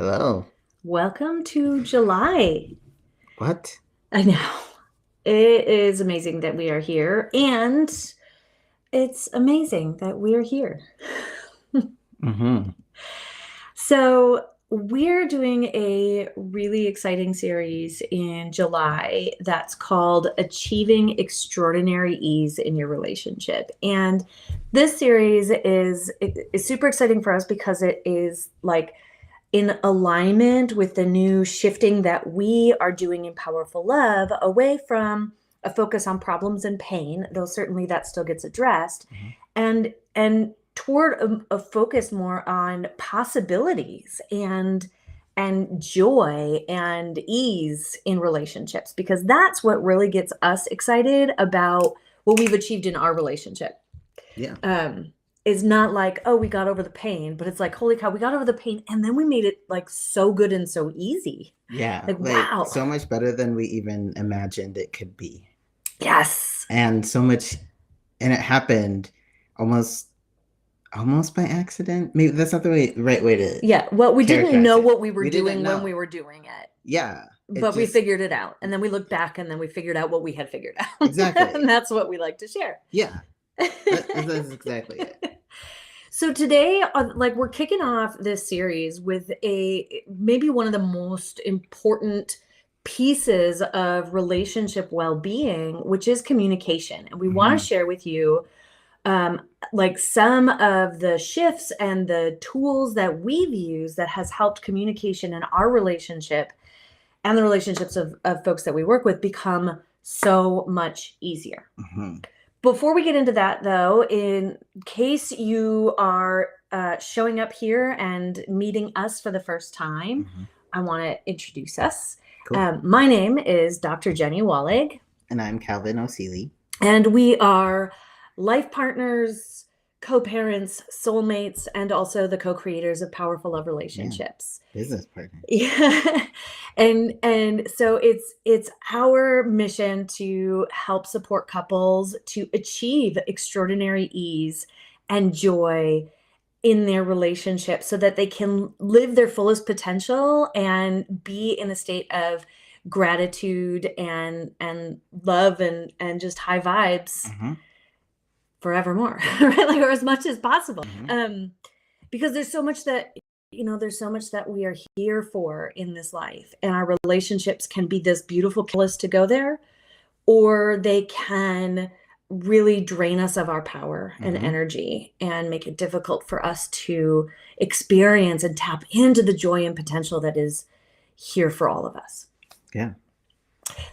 Hello. Welcome to July. What? I know. It is amazing that we are here, and it's amazing that we're here. Mm-hmm. So, we're doing a really exciting series in July that's called Achieving Extraordinary Ease in Your Relationship. And this series is super exciting for us because it is like in alignment with the new shifting that we are doing in Powerful Love away from a focus on problems and pain, though certainly that still gets addressed, Hmm. and toward a focus more on possibilities and joy and ease in relationships, because that's what really gets us excited about what we've achieved in our relationship. Yeah. um is not like, oh, we got over the pain, but it's like, holy cow, we got over the pain and then we made it like so good and so easy. Yeah. Like, Like wow. so much better than we even imagined it could be. Yes. And so much and it happened almost almost by accident. Maybe that's not the right way to Yeah, well, we didn't characterize know it. what we were We didn't doing when we know. were doing it, Yeah. It but we just figured it out, and then we looked back and then we figured out what we had figured out. And exactly. that's what we like to share. Yeah. That's exactly it. So today, like, we're kicking off this series with a maybe one of the most important pieces of relationship well-being, which is communication. And we want to Hmm. share with you um, like some of the shifts and the tools that we've used that has helped communication in our relationship and the relationships of folks that we work with become so much easier. Hmm. Before we get into that, though, in case you are showing up here and meeting us for the first time, Hmm. I want to introduce us. Cool. My name is Dr. Jenny Wallig, And I'm Calvin O'Seely. and we are life partners, co-parents, soulmates, and also the co-creators of Powerful Love Yeah. Relationships. Business partners. Yeah. And so it's our mission to help support couples to achieve extraordinary ease and joy in their relationship so that they can live their fullest potential and be in a state of gratitude and love and just high vibes Hmm. forevermore. Right, like, or as much as possible. Hmm. Because there's so much that we are here for in this life, and our relationships can be this beautiful catalyst to go there, or they can really drain us of our power and Hmm. energy and make it difficult for us to experience and tap into the joy and potential that is here for all of us. Yeah.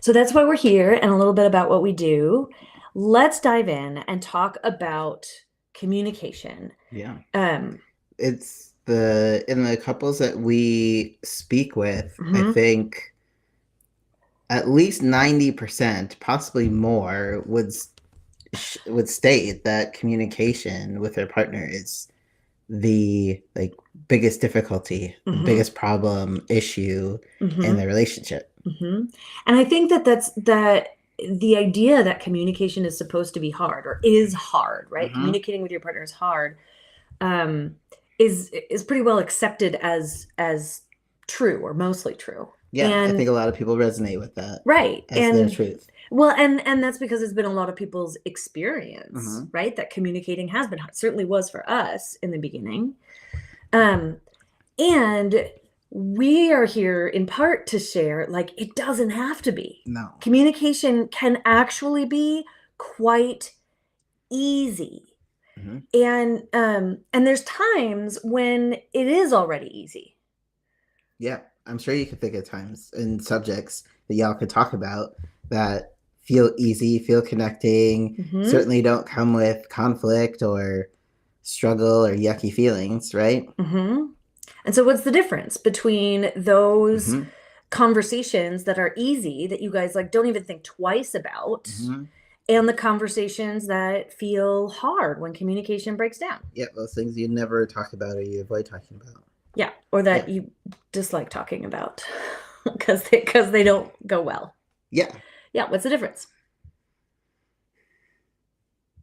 So that's why we're here, and a little bit about what we do. Let's dive in and talk about communication. Yeah. um It's the in the couples that we speak with, I mhm. think at least 90%, possibly more, would state that communication with their partner is the like biggest difficulty, the Mhm. biggest problem, issue in Mhm. their relationship. Mhm. And I think that the idea that communication is supposed to be hard or is hard, right? Hmm. Communicating with your partner is hard, um, is pretty well accepted as true or mostly true. Yeah, I think And a lot of people resonate with that right. as their And truth. well, and that's because it's been a lot of people's experience, Hmm. right? That communicating has been hard. Certainly was for us in the beginning. Um, And we are here in part to share, like, it doesn't have to be. No. Communication can actually be quite easy. Hmm. And there's times when it is already easy. Yeah, I'm sure you could think of times and subjects that y'all could talk about that feel easy, feel connecting, Hmm. certainly don't come with conflict or struggle or yucky feelings, right? Hmm. And so what's the difference between those Hmm. conversations that are easy that you guys like don't even think twice about, Hmm. and the conversations that feel hard when communication breaks down? Yeah, those things you never talk about or you avoid talking about. Yeah, or Yeah. that you dislike talking about because they don't go well. Yeah. Yeah, what's the difference?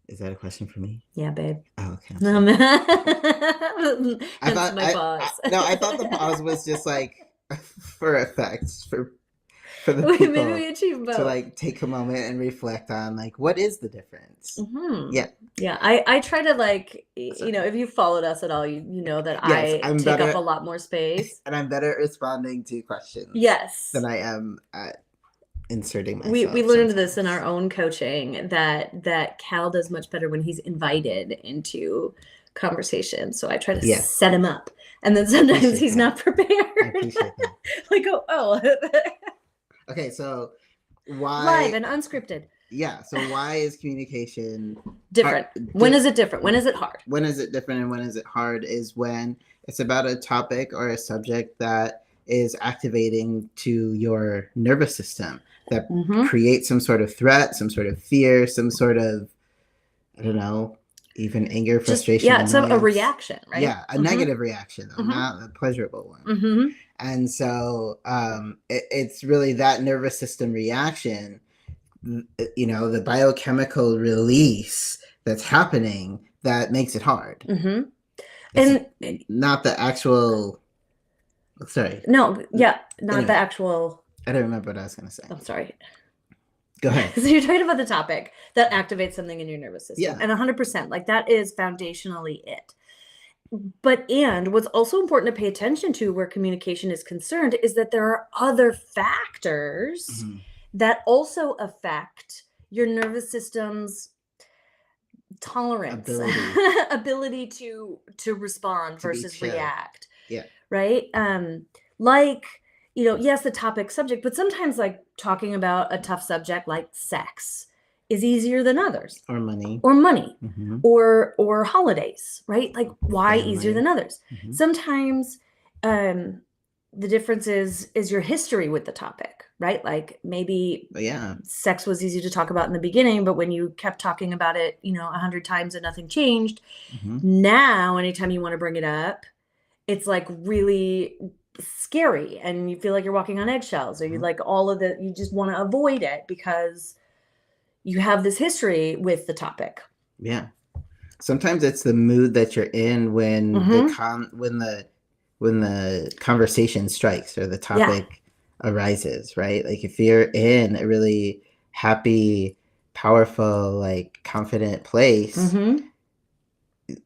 Is that a question for me? Yeah, babe. Oh, okay. I'm sorry. I Hence thought my pause. no, I thought the pause was just like for effects for the Maybe people we achieve to both. like take a moment and reflect on like what is the difference. Yeah. Yeah, I try to like, So, if you followed us at all, you know that yes, I I'm take up better a lot more space. and I'm better at responding to questions Yes. than I am at inserting We myself learned this in our sometimes. own coaching that Cal does much better when he's invited into conversation. So I try to Yeah. set him up, and then sometimes Appreciate he's that. not prepared. I appreciate that. Like, oh, Okay, so live why and unscripted. yeah, so why is communication Different. hard, When is it different? When is it hard? when is it different and when is it hard is when it's about a topic or a subject that is activating to your nervous system that creates some sort of threat, some sort of fear, some sort of, I don't know, even anger, frustration, yeah, it's a annoyance. reaction, right? Yeah, a negative reaction, though, not a pleasurable one. And so it's really that nervous system reaction, you know, the biochemical release that's happening that makes it hard. And not the actual. Sorry. No, yeah, not Anyway, the actual. I don't remember what I was going to say. I'm sorry. Go ahead. So you're talking about the topic that activates something in your nervous system. Yeah. And 100%, like that is foundationally it. And what's also important to pay attention to where communication is concerned is that there are other factors that also affect your nervous system's tolerance, ability to respond versus react. Yeah. Right? Like, yes, the topic subject, but sometimes like talking about a tough subject like sex is easier than others. Or money. Or holidays, right? Like why Family. easier than others? Sometimes the difference is your history with the topic, right? Like maybe sex was easy to talk about in the beginning, but when you kept talking about it, 100 times and nothing changed, now anytime you want to bring it up, it's like really scary and you feel like you're walking on eggshells, or you like you just want to avoid it because you have this history with the topic. Yeah. Sometimes it's the mood that you're in when when the conversation strikes or the topic arises, right? Like if you're in a really happy, powerful, like confident place,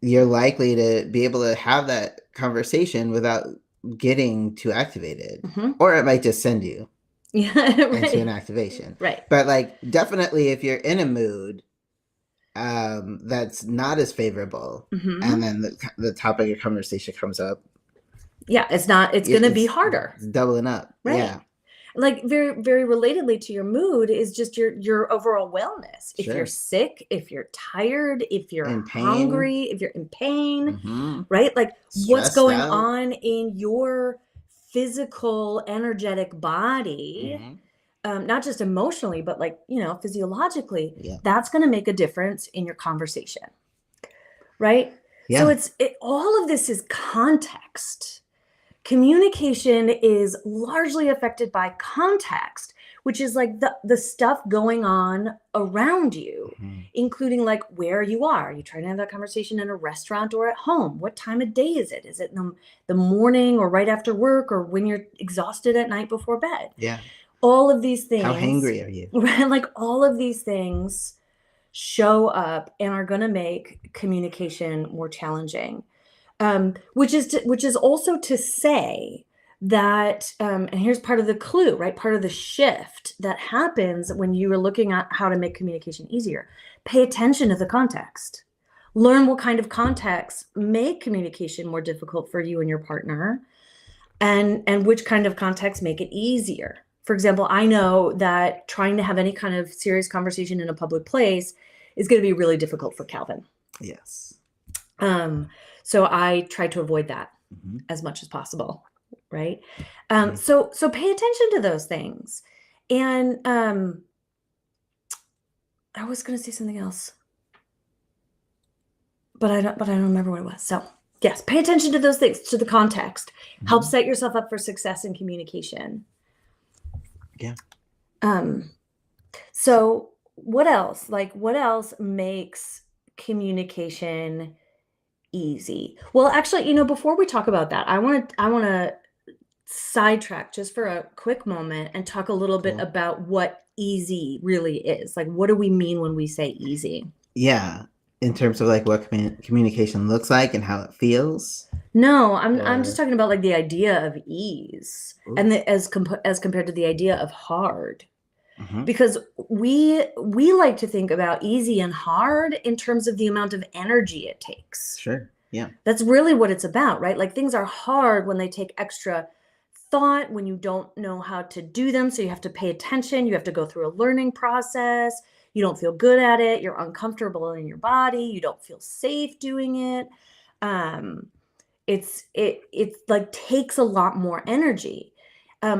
you're likely to be able to have that conversation without getting too activated, or it might just send you into an activation. Right. But like definitely if you're in a mood that's not as favorable, and then the topic of conversation comes up, it's going to be harder. It's doubling up. Right. Yeah. Like very, very relatedly to your mood is just your overall wellness. If you're sick, if you're tired, if you're hungry, if you're in pain, right? Like what's going on in your physical, energetic body, not just emotionally, but like, physiologically, that's going to make a difference in your conversation. Right? Yeah. So all of this is context. Communication is largely affected by context, which is like the stuff going on around you, including like where you are. Are you trying to have that conversation in a restaurant or at home? What time of day is it? Is it in the morning or right after work or when you're exhausted at night before bed? Yeah. All of these things. How hangry are you? Right? Like all of these things show up and are going to make communication more challenging. Which is also to say that, and here's part of the clue, right? Part of the shift that happens when you are looking at how to make communication easier. Pay attention to the context. Learn what kind of contexts make communication more difficult for you and your partner, and which kind of contexts make it easier. For example, I know that trying to have any kind of serious conversation in a public place is going to be really difficult for Calvin. Yes. So I try to avoid that as much as possible, right? So pay attention to those things. And I was going to say something else, but I don't remember what it was. So yes, pay attention to those things, to the context. Help set yourself up for success in communication. Yeah. So what else? Like what else makes communication easy? Well, actually, before we talk about that, I want to sidetrack just for a quick moment and talk a little bit Cool. about what easy really is. Like, what do we mean when we say easy? Yeah. In terms of like what communication looks like and how it feels. No, I'm just Or talking about like the idea of ease ooh, and as compared to the idea of hard. mhm, Because we like to think about easy and hard in terms of the amount of energy it takes. sure. Yeah. That's really what it's about, right? Like things are hard when they take extra thought, when you don't know how to do them. So you have to pay attention. You have to go through a learning process. You don't feel good at it. You're uncomfortable in your body. You don't feel safe doing it. Um, it's like takes a lot more energy.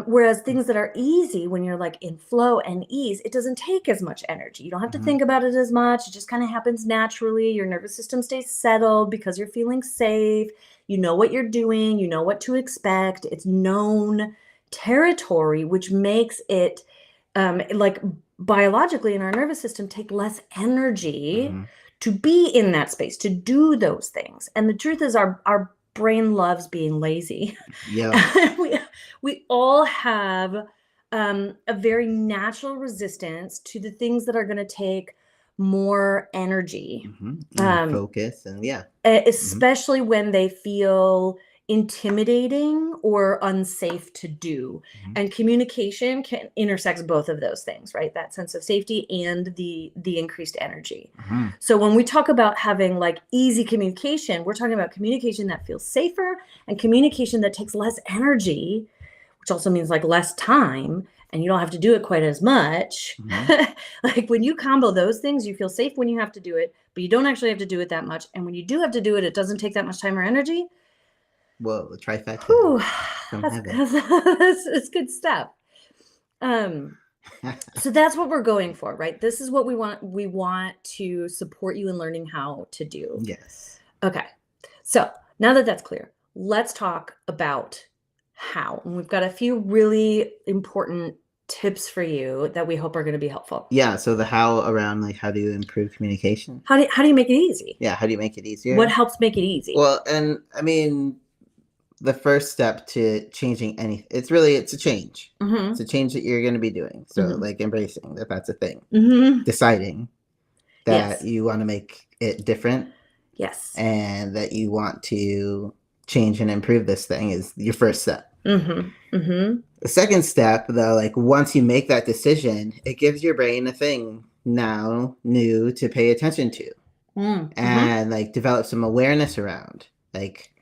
Whereas things that are easy when you're like in flow and ease, it doesn't take as much energy. You don't have to Mhm, think about it as much. It just kind of happens naturally. Your nervous system stays settled because you're feeling safe. You know what you're doing. You know what to expect. It's known territory, which makes it like biologically in our nervous system take less energy mhm. to be in that space, to do those things. And the truth is our brain loves being lazy. Yep. we we all have a very natural resistance to the things that are going to take more energy, Mhm. More um, focus and yeah. Mhm, especially when they feel intimidating or unsafe to do. mhm, And communication can intersects both of those things, right? That sense of safety and the increased energy. mhm. So when we talk about having like easy communication, we're talking about communication that feels safer and communication that takes less energy, which also means like less time, and you don't have to do it quite as much. Mhm. Like when you combo those things, you feel safe when you have to do it, but you don't actually have to do it that much. And when you do have to do it, it doesn't take that much time or energy. Whoa, the trifecta Whew, from that's, heaven. that's good stuff. Um, so that's what we're going for, right? This is what we want. We want to support you in learning how to do. Yes. Okay. So now that that's clear, let's talk about how. And we've got a few really important tips for you that we hope are going to be helpful. Yeah, so the how around like how do you improve communication? How do you make it easy? Yeah, how do you make it What easier? helps make it easy? Well, and I mean, the first step to changing anything, it's a change. It's Mm-hmm. a change that you're going to be doing. So Mm-hmm. like embracing that that's a thing. Mm-hmm. Deciding that Yes. you want to make it different Yes. and that you want to change and improve this thing is your first step. Mm-hmm. Mm-hmm. The second step, though, like once you make that decision, it gives your brain a thing now new to pay attention to Mm-hmm. and like develop some awareness around. Like,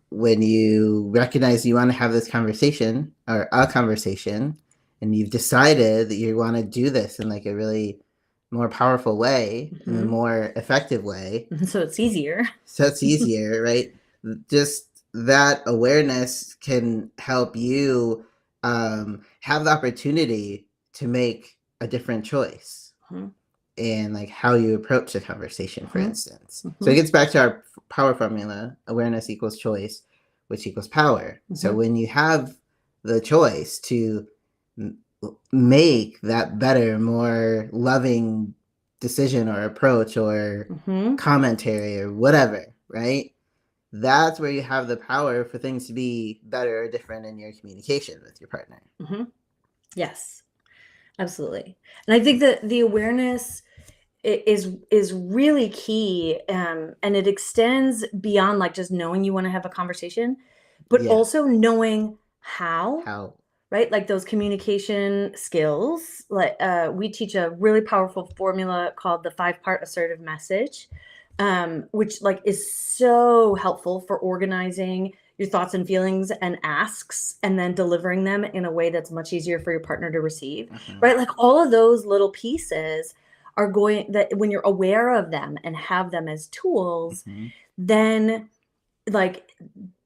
when you recognize you want to have this conversation or a conversation and you've decided that you want to do this in like a really more powerful way, in a Mm-hmm. more effective way, So it's easier. so it's easier, right? Just that awareness can help you have the opportunity to make a different choice Mm-hmm. in like how you approach the conversation, for instance. So it Mm-hmm. gets back to our power formula: awareness equals choice, which equals power. So Mm-hmm. when you have the choice to m- make that better, more loving decision or approach or Mm-hmm. commentary or whatever, right? That's where you have the power for things to be better or different in your communication with your partner. Mm-hmm. Yes, absolutely. And I think that the awareness is really key, and it extends beyond like just knowing you want to have a conversation, but Yeah. also knowing how, How? right? Like those communication skills. Like we teach a really powerful formula called the 5-part assertive message, which like is so helpful for organizing your thoughts and feelings and asks and then delivering them in a way that's much easier for your partner to receive, Uh-huh. right? Like all of those little pieces are going that when you're aware of them and have them as tools, Hmm. then like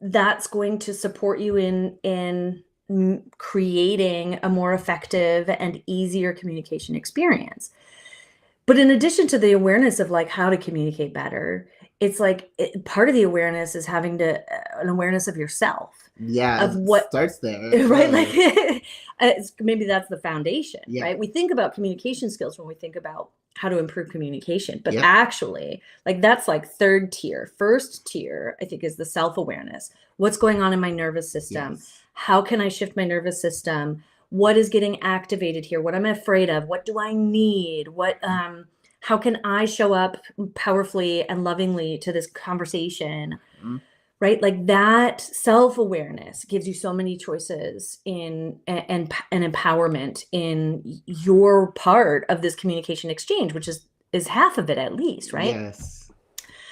that's going to support you in creating a more effective and easier communication experience. But in addition to the awareness of like how to communicate better, it's like part of the awareness is having to an awareness of yourself, Yeah, of it what starts there. right, like Totally. maybe that's the foundation, Yeah. right? We think about communication skills when we think about how to improve communication. But Yep. actually, like that's like third tier. First tier, I think, is the self-awareness. What's going on in my nervous system? Yes. How can I shift my nervous system? What is getting activated here? What am I afraid of? What do I need? How can I show up powerfully and lovingly to this conversation? Mhm. Right? Like that self-awareness gives you so many choices and empowerment in your part of this communication exchange, which is half of it at least, right? Yes.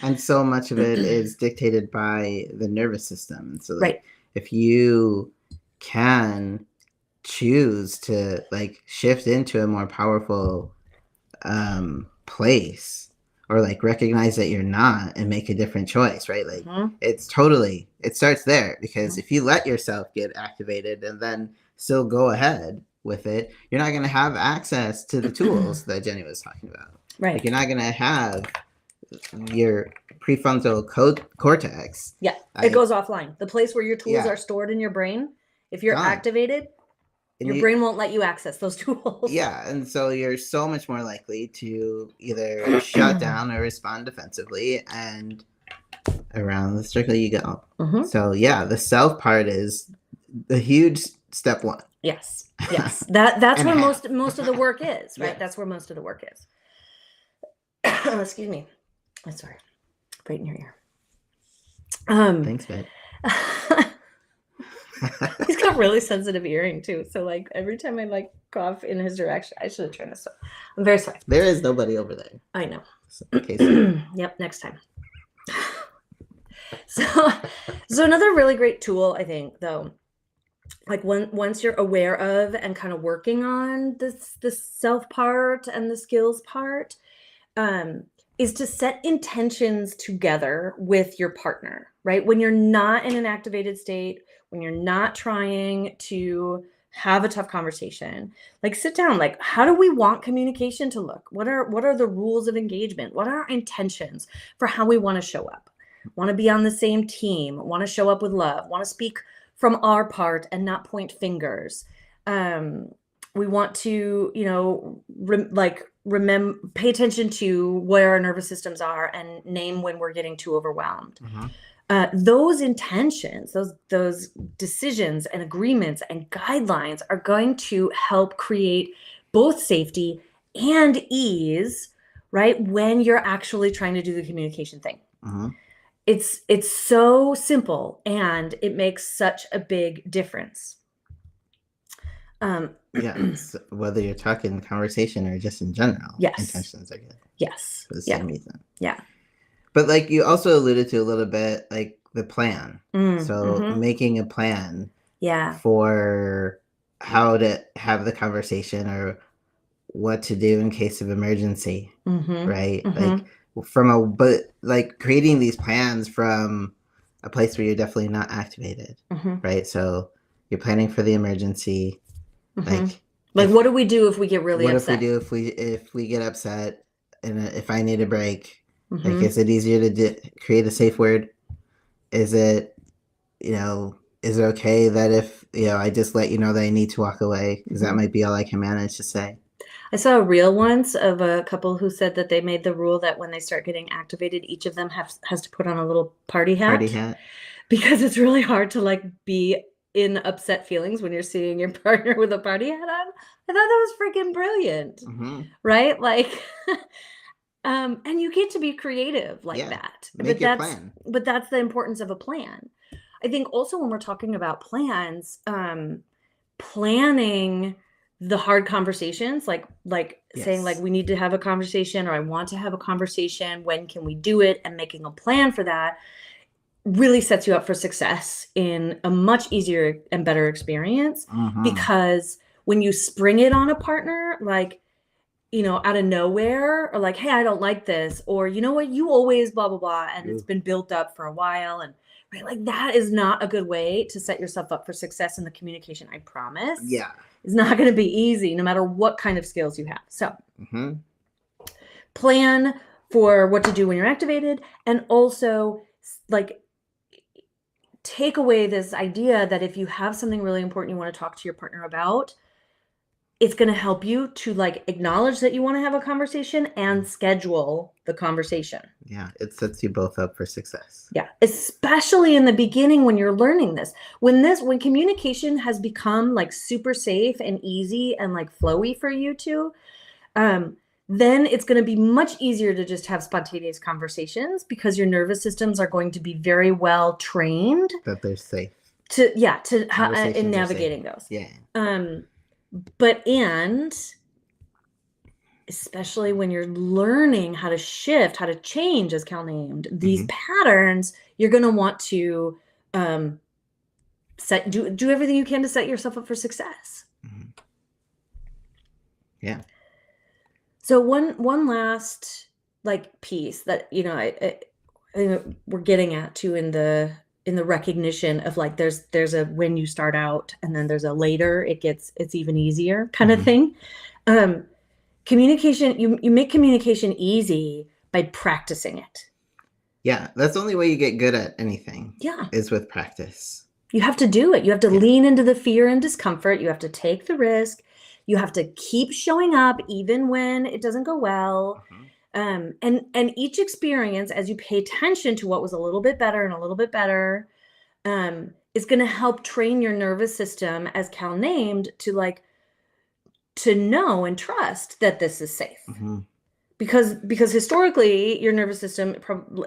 And so much of it is dictated by the nervous system. So like Right. if you can choose to like shift into a more powerful place, or like recognize that you're not and make a different choice, right? Like it starts there, because if you let yourself get activated and then still go ahead with it, you're not going to have access to the tools that Jenny was talking about. Right. Like you're not going to have your prefrontal cortex. Yeah. It goes offline. The place where your tools are stored in your brain, if you're activated, your brain won't let you access those tools. Yeah, and so you're so much more likely to either shut down or respond defensively, and around the circle you go. So yeah, the self part is the huge step one. Yes. That's where most of the work is, right? Yes. That's where most of the work is. Excuse me. I'm sorry. Right in your ear. Thanks, babe. He's got really sensitive hearing too. So like every time I like cough in his direction, I should have turned this off. I'm very sorry. There is nobody over there. I know. Okay, yep, next time. So another really great tool, I think, though, like once you're aware of and kind of working on the self part and the skills part, is to set intentions together with your partner, right? When you're not in an activated state, when you're not trying to have a tough conversation, like sit down, like how do we want communication to look? What are the rules of engagement? What are our intentions for how we want to show up? Want to be on the same team, want to show up with love, want to speak from our part and not point fingers. We want to, pay attention to where our nervous systems are and name when we're getting too overwhelmed. Those intentions, those decisions and agreements and guidelines are going to help create both safety and ease, right? When you're actually trying to do the communication thing. It's so simple and it makes such a big difference. Yes, whether you're talking conversation or just in general. Yes. Intentions are good. Yes. For the same reason. Yeah. But like you also alluded to a little bit, like the plan. Making a plan. Yeah. For how to have the conversation or what to do in case of emergency. Right? Like creating these plans from a place where you're definitely not activated. Right? So you're planning for the emergency. Like what do we do if we get really upset? What if we do if we get upset and if I need a break? Like, is it easier to create a safe word? Is it okay that if I just let you know that I need to walk away, because that might be all I can manage to say? I saw a reel once of a couple who said that they made the rule that when they start getting activated, each of them has to put on a little party hat. Because it's really hard to like be in upset feelings when you're seeing your partner with a party hat on. I thought that was freaking brilliant. Right? Like, and you get to be creative like that. Make your plan. But that's the importance of a plan. I think also when we're talking about plans, planning the hard conversations, like saying like we need to have a conversation, or I want to have a conversation, when can we do it, and making a plan for that really sets you up for success in a much easier and better experience. Because when you spring it on a partner, like, out of nowhere, or like, hey, I don't like this, or you know what, you always blah, blah, blah, and it's been built up for a while, and right, like that is not a good way to set yourself up for success in the communication. I promise. Yeah. It's not going to be easy no matter what kind of skills you have. So plan for what to do when you're activated, and also like take away this idea that if you have something really important you want to talk to your partner about, it's going to help you to like acknowledge that you want to have a conversation and schedule the conversation. Yeah, it sets you both up for success. Yeah, especially in the beginning when you're learning this. When communication has become like super safe and easy and like flowy for you two, then it's going to be much easier to just have spontaneous conversations because your nervous systems are going to be very well trained that they're safe in navigating those. Yeah. And especially when you're learning how to shift, how to change, as Cal named, these patterns, you're going to want to do everything you can to set yourself up for success. Yeah. So one last like piece that, you know, I think we're getting at too in the recognition of like there's a when you start out and then there's a later it's even easier kind of thing. Communication, you make communication easy by practicing it. Yeah, that's the only way you get good at anything. Yeah. Is with practice. You have to do it. You have to lean into the fear and discomfort. You have to take the risk. You have to keep showing up even when it doesn't go well. And each experience, as you pay attention to what was a little bit better and a little bit better, is going to help train your nervous system, as Cal named, to know and trust that this is safe. Because historically your nervous system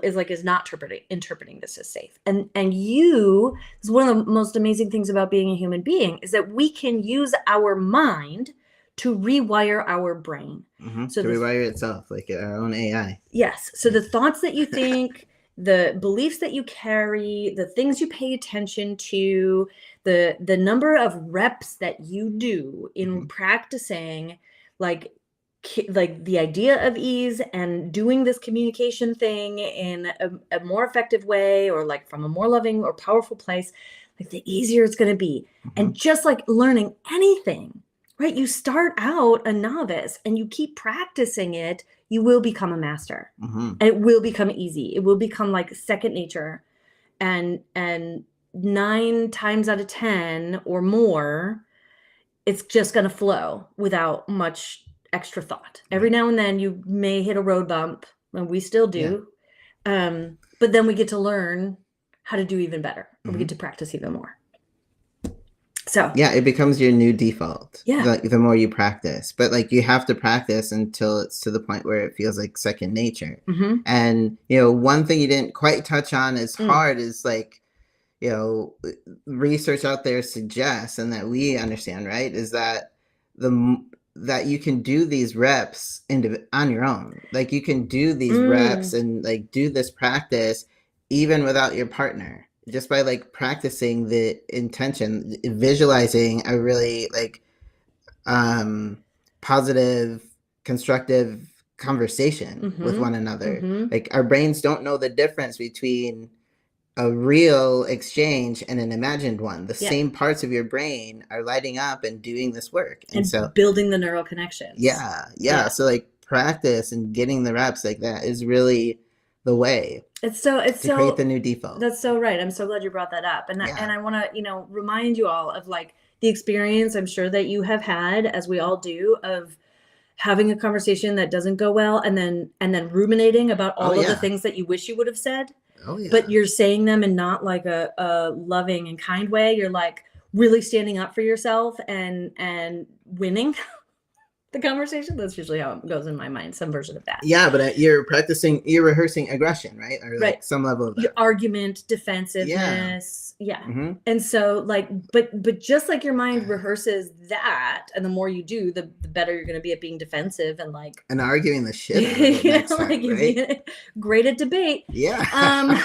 is not interpreting this as safe. And this is one of the most amazing things about being a human being, is that we can use our mind to rewire our brain. So to rewire itself, like our own AI. Yes. So the thoughts that you think, the beliefs that you carry, the things you pay attention to, the number of reps that you do in practicing, like the idea of ease and doing this communication thing in a more effective way, or like from a more loving or powerful place, like the easier it's going to be. And just like learning anything, right? You start out a novice and you keep practicing it, you will become a master. And it will become easy. It will become like second nature. And 9 times out of 10 or more, it's just going to flow without much extra thought. Every now and then you may hit a road bump, and we still do. But then we get to learn how to do even better. We get to practice even more. So yeah, it becomes your new default. Yeah. The more you practice, but like you have to practice until it's to the point where it feels like second nature. And one thing you didn't quite touch on as hard is like, research out there suggests, and that we understand, right, is that that you can do these reps on your own. Like you can do these reps and like do this practice even without your partner, just by like practicing the intention, visualizing a really like positive, constructive conversation with one another. Like our brains don't know the difference between a real exchange and an imagined one. The same parts of your brain are lighting up and doing this work. And so building the neural connections. Yeah. So like practice and getting the reps like that is really the way. It's to create the new default. That's so right. I'm so glad you brought that up. And I want to, remind you all of like the experience I'm sure that you have had, as we all do, of having a conversation that doesn't go well and then ruminating about all of the things that you wish you would have said. But you're saying them in not like a loving and kind way. You're like really standing up for yourself and winning the conversation. That's usually how it goes in my mind, some version of that. Yeah, but you're rehearsing aggression, right? Or like some level of that. Your argument, defensiveness. Yeah. And so like, but just like your mind rehearses that, and the more you do, the better you're going to be at being defensive and like. And arguing the shit out of it next time, right? Great at debate. Yeah.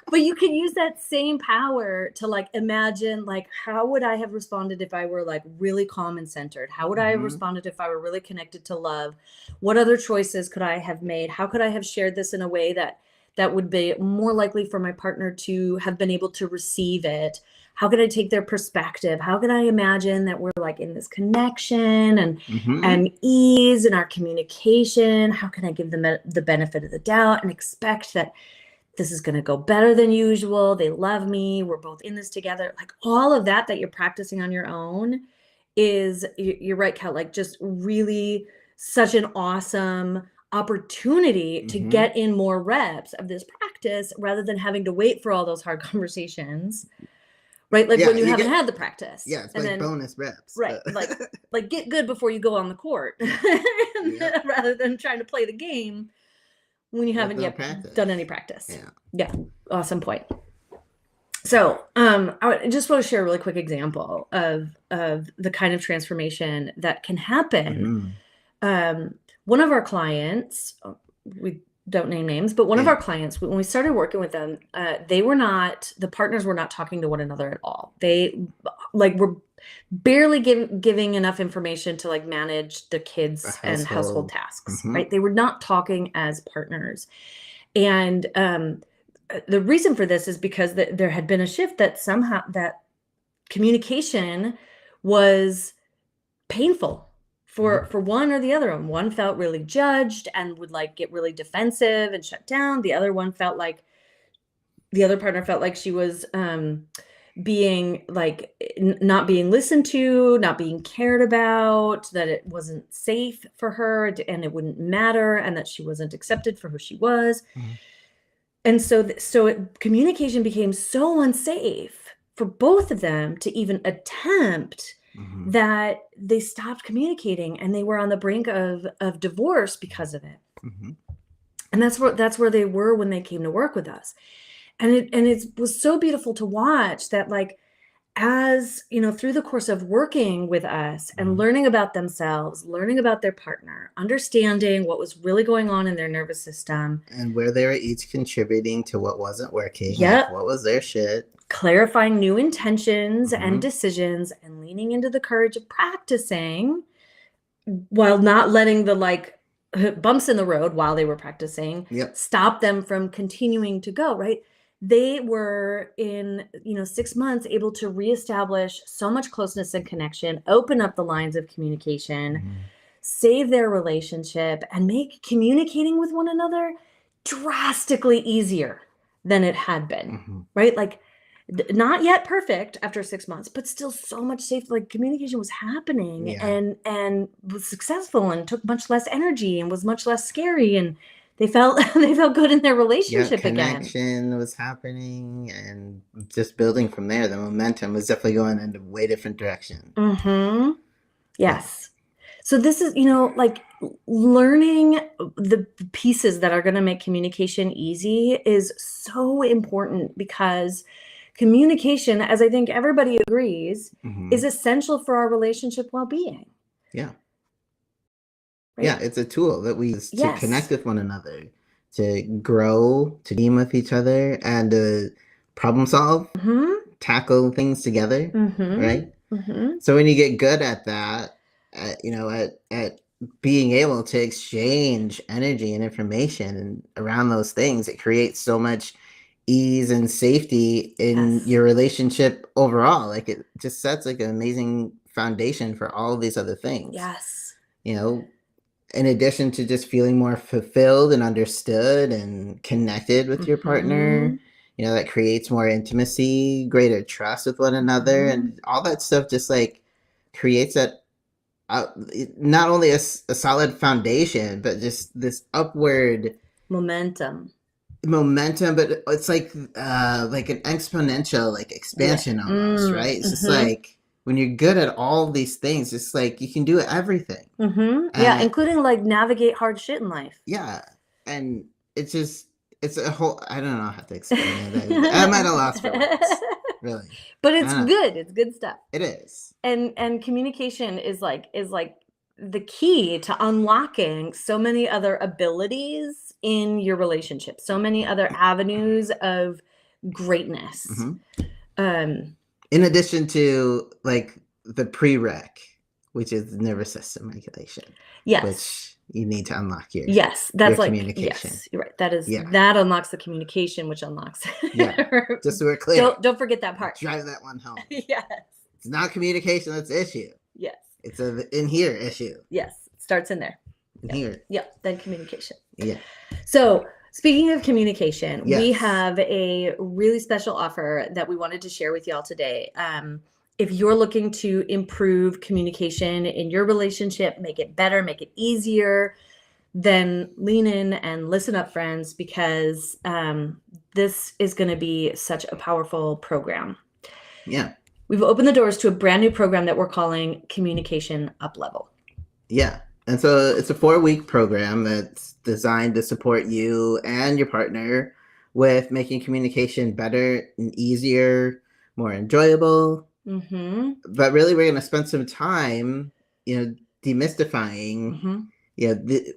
But you can use that same power to like imagine, like, how would I have responded if I were like really calm and centered? How would I have responded if I were really connected to love? What other choices could I have made? How could I have shared this in a way that would be more likely for my partner to have been able to receive it? How could I take their perspective? How could I imagine that we're like in this connection and ease in our communication? How can I give them the benefit of the doubt and expect that this is going to go better than usual? They love me. We're both in this together. Like all of that you're practicing on your own is, you're right, Cal, like just really such an awesome opportunity to get in more reps of this practice rather than having to wait for all those hard conversations, right? Like when you haven't had the practice. Yeah, it's like bonus reps. Right. Like get good before you go on the court rather than trying to play the game when you haven't yet done any practice. Yeah. Awesome point. So I just want to share a really quick example of the kind of transformation that can happen. One of our clients, we don't name names, but one of our clients, when we started working with them, the partners were not talking to one another at all. They were barely giving enough information to like manage the kids and household tasks, right? They were not talking as partners. And the reason for this is because there had been a shift that somehow that communication was painful for one or the other. And one felt really judged and would like get really defensive and shut down. The other partner felt like she was being like not being listened to, not being cared about, that it wasn't safe for her and it wouldn't matter, and that she wasn't accepted for who she was. And so communication became so unsafe for both of them to even attempt that they stopped communicating, and they were on the brink of divorce because of it. And that's where they were when they came to work with us. And it was so beautiful to watch that, like, as you know, through the course of working with us and learning about themselves, learning about their partner, understanding what was really going on in their nervous system, and where they were each contributing to what wasn't working. Like, what was their shit? Clarifying new intentions and decisions, and leaning into the courage of practicing while not letting the like bumps in the road while they were practicing stop them from continuing to go, right? They were in 6 months able to reestablish so much closeness and connection, open up the lines of communication, save their relationship, and make communicating with one another drastically easier than it had been, right? Like, not yet perfect after 6 months, but still so much safer. Like, communication was happening and was successful and took much less energy and was much less scary, and they felt good in their relationship again. Connection was happening, and just building from there. The momentum was definitely going in a way different direction. Yes. So this is, like, learning the pieces that are going to make communication easy is so important, because communication, as I think everybody agrees, is essential for our relationship well-being. Yeah. Right? Yeah, it's a tool that we use to connect with one another, to grow, to team with each other, and to problem solve, tackle things together, right? So when you get good at that, at being able to exchange energy and information around those things, it creates so much ease and safety in your relationship overall. Like, it just sets like an amazing foundation for all of these other things. In addition to just feeling more fulfilled and understood and connected with your partner, that creates more intimacy, greater trust with one another, and all that stuff just like creates that not only a solid foundation, but just this upward momentum, but it's like an exponential like expansion almost, right? It's just like, when you're good at all these things, it's like you can do everything. Including like navigate hard shit in life. And it's a whole, I don't know how to explain it. I'm at a loss for words, really. But it's good. It's good stuff. It is. And communication is like the key to unlocking so many other abilities in your relationship, so many other avenues of greatness. In addition to like the prereq, which is the nervous system regulation. Which you need to unlock your that's your like communication. You're right. That unlocks the communication, which unlocks just so we're clear. Don't forget that part. Drive that one home. It's not communication that's the issue. It's an in here issue. It starts in there. In here. Then communication. So speaking of communication, we have a really special offer that we wanted to share with y'all today. if you're looking to improve communication in your relationship, make it better, make it easier, then lean in and listen up, friends, because this is going to be such a powerful program. Yeah. We've opened the doors to a brand new program that we're calling Communication Up Level. Yeah. And so it's a 4-week program that's designed to support you and your partner with making communication better and easier, more enjoyable. Mm-hmm. But really, we're going to spend some time, demystifying,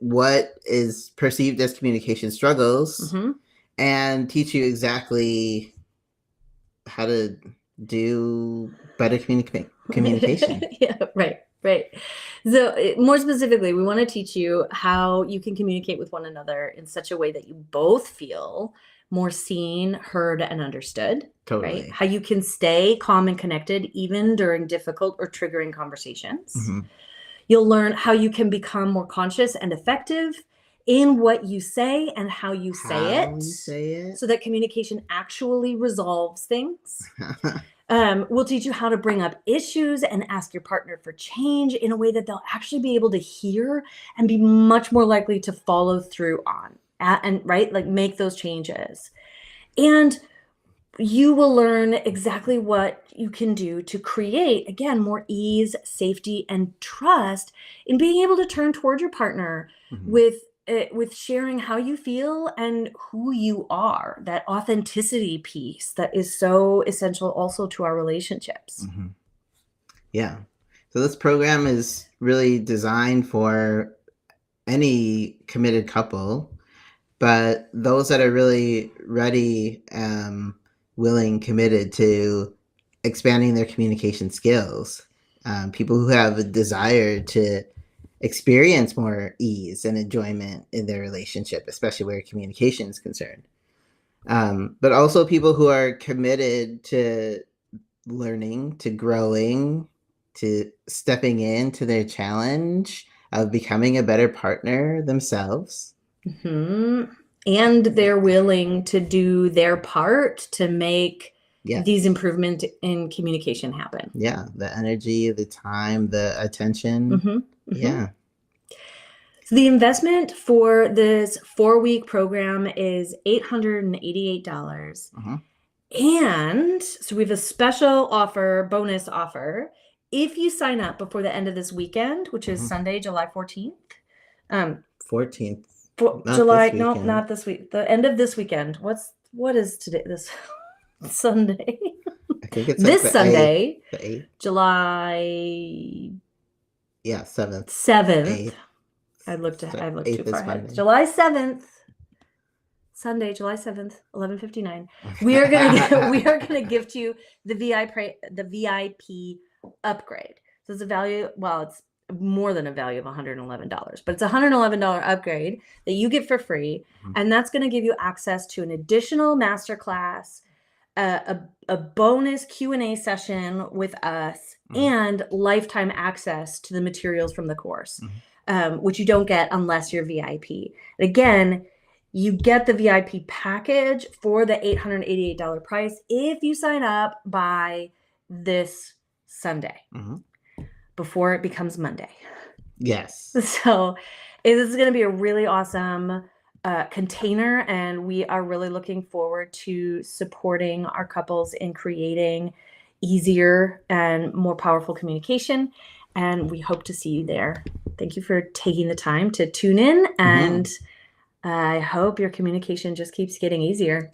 what is perceived as communication struggles, and teach you exactly how to do better communication. Yeah, right. So more specifically, we want to teach you how you can communicate with one another in such a way that you both feel more seen, heard, and understood. Totally. Right? How you can stay calm and connected even during difficult or triggering conversations. Mm-hmm. You'll learn how you can become more conscious and effective in what you say and how you say it, so that communication actually resolves things. We'll teach you how to bring up issues and ask your partner for change in a way that they'll actually be able to hear and be much more likely to follow through on and make those changes. And you will learn exactly what you can do to create, again, more ease, safety, and trust in being able to turn toward your partner with sharing how you feel and who you are, that authenticity piece that is so essential also to our relationships. Mm-hmm. Yeah. So this program is really designed for any committed couple, but those that are really ready, willing, committed to expanding their communication skills, people who have a desire to experience more ease and enjoyment in their relationship, especially where communication is concerned. But also people who are committed to learning, to growing, to stepping into their challenge of becoming a better partner themselves. Mm-hmm. And they're willing to do their part to make these improvements in communication happen. Yeah, the energy, the time, the attention. Mm-hmm. Mm-hmm. Yeah. So the investment for this 4-week program is $888. Uh-huh. And so we have a special offer, bonus offer. If you sign up before the end of this weekend, which is Sunday, July 14th. 14th. Not this week. The end of this weekend. What is today? This Sunday. I think it's this Sunday. 8th. The 8th. July. Yeah, 7th. 7th. I looked too far ahead. July 7th. Sunday, July 7th, 11:59. We are gonna gift you the VIP upgrade. So it's a value. Well, it's more than a value of $111, but it's a $111 upgrade that you get for free, and that's going to give you access to an additional masterclass, a bonus Q&A session with us, and lifetime access to the materials from the course, which you don't get unless you're VIP. Again, you get the VIP package for the $888 price if you sign up by this Sunday. Before it becomes Monday. Yes. So this is going to be a really awesome container, and we are really looking forward to supporting our couples in creating easier and more powerful communication. And we hope to see you there. Thank you for taking the time to tune in, and I hope your communication just keeps getting easier.